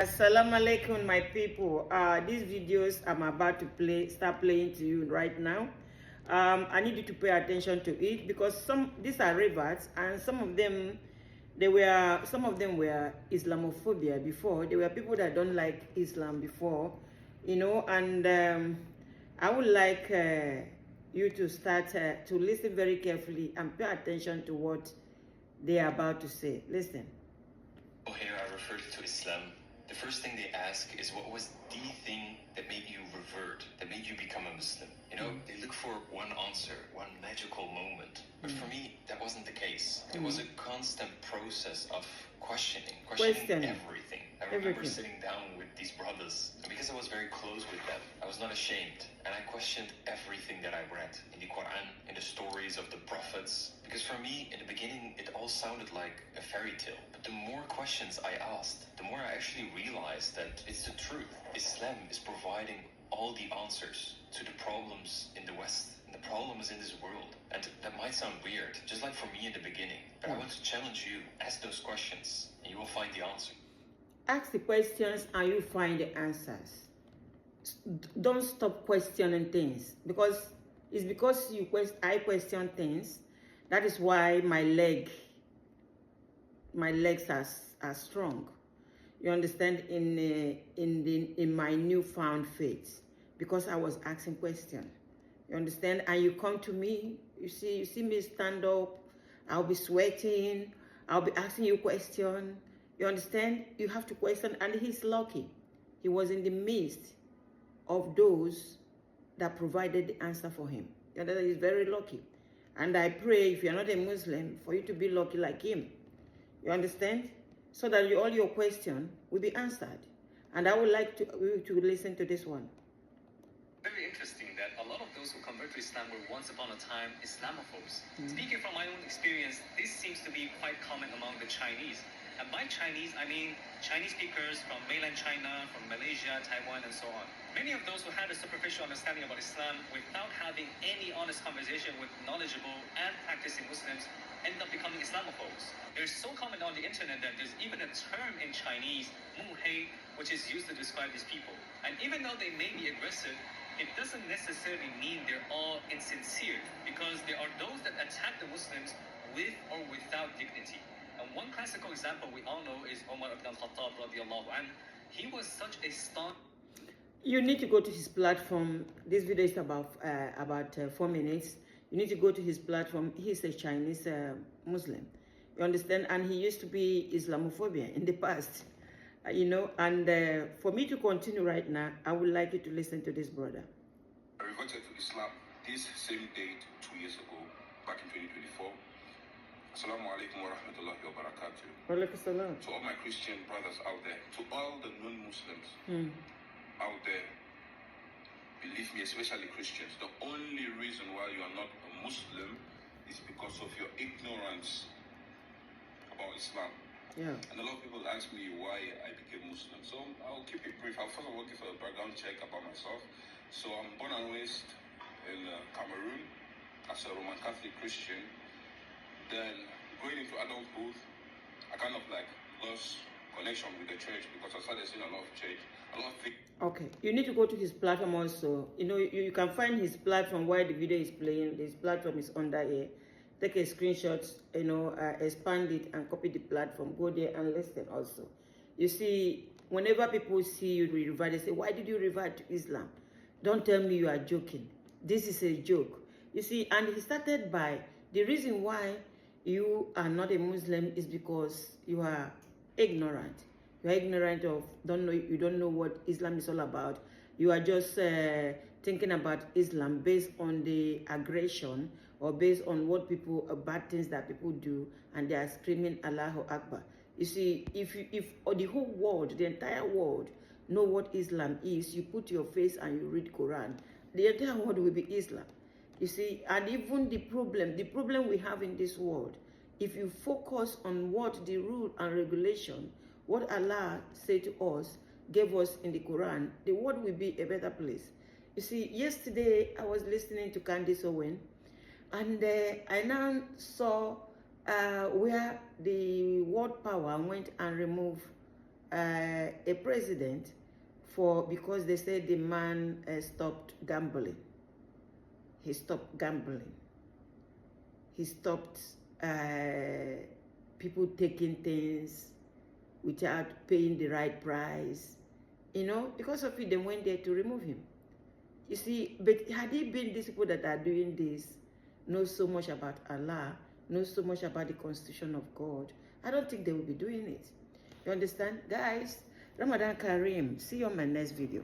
Assalamu alaikum, my people. These videos I'm about to start playing to you right now. I need you to pay attention to it because these are reverts, and some of them were Islamophobia before. They were people that don't like Islam before, and I would like you to start to listen very carefully and pay attention to what they are about to say. Listen. Here I referred to Islam. The first thing they ask is what was the thing that made you revert, that made you become a Muslim? They look for one answer, one magical moment. But for me, that wasn't the case. It was a constant process of questioning everything. I remember sitting down with these brothers, and because I was very close with them, I was not ashamed. And I questioned everything that I read in the Quran, in the stories of the prophets. Because for me, in the beginning, it all sounded like a fairy tale. But the more questions I asked, the more I actually realized that it's the truth. Islam is providing all the answers to the problems in the West. And the problem is in this world. And that might sound weird, just like for me in the beginning. But I want to challenge you. Ask those questions, and you will find the answer. Ask the questions and you find the answers. Don't stop questioning things, because I question things. That is why my legs are strong. You understand, in my newfound faith, because I was asking questions. You understand? And you come to me, you see me stand up, I'll be sweating, I'll be asking you questions. You understand? You have to question, and he's lucky. He was in the midst of those that provided the answer for him. You know, he's very lucky. And I pray, if you're not a Muslim, for you to be lucky like him. You understand? So that all your questions will be answered. And I would like to listen to this one. Very interesting that a lot of those who convert to Islam were once upon a time Islamophobes. Speaking from my own experience, this seems to be quite common among the Chinese. And by Chinese, I mean Chinese speakers from mainland China, from Malaysia, Taiwan, and so on. Many of those who had a superficial understanding about Islam without having any honest conversation with knowledgeable and practicing Muslims end up becoming Islamophobes. It's so common on the internet that there's even a term in Chinese, muhei, which is used to describe these people. And even though they may be aggressive, it doesn't necessarily mean they're all insincere, because there are those that attack the Muslims with or without dignity. And one classical example we all know is Umar ibn al-Khattab radiallahu anhu. He was such a staunch... You need to go to his platform. This video is about 4 minutes. You need to go to his platform. He's a Chinese Muslim. You understand? And he used to be Islamophobia in the past. And for me to continue right now, I would like you to listen to this brother. I reverted to Islam this same date 2 years ago, back in 2024. Assalamu alaikum wa rahmatullahi wa barakatuh. To all my Christian brothers out there, to all the non-Muslims out there, believe me, especially Christians, the only reason why you are not a Muslim is because of your ignorance about Islam. Yeah. And a lot of people ask me why I became Muslim. So I'll keep it brief. I'll first of all give a background check about myself. So I'm born and raised in Cameroon as a Roman Catholic Christian. Then going into adulthood, I kind of lost connection with the church because I started seeing a lot of church, a lot of things. Okay, you need to go to his platform also. You can find his platform while the video is playing. His platform is under here. Take a screenshot, expand it and copy the platform. Go there and listen also. You see, whenever people see you revert, they say, why did you revert to Islam? Don't tell me you are joking. This is a joke. You see, and he started by, the reason why you are not a Muslim is because you are ignorant. You are ignorant of, you don't know what Islam is all about. You are just thinking about Islam based on the aggression or based on what bad things that people do, and they are screaming Allahu Akbar. You see, if the whole world, the entire world, know what Islam is, you put your face and you read Quran, the entire world will be Islam. You see, and even the problem we have in this world, if you focus on what the rule and regulation, what Allah said to us, gave us in the Quran, the world will be a better place. You see, yesterday I was listening to Candice Owen, and I now saw where the world power went and removed a president because they said the man stopped gambling. He stopped gambling. He stopped people taking things without paying the right price. You know, because of it, they went there to remove him. You see, but had it been these people that are doing this, know so much about Allah, know so much about the constitution of God, I don't think they will be doing it. You understand? Guys, Ramadan Kareem. See you on my next video.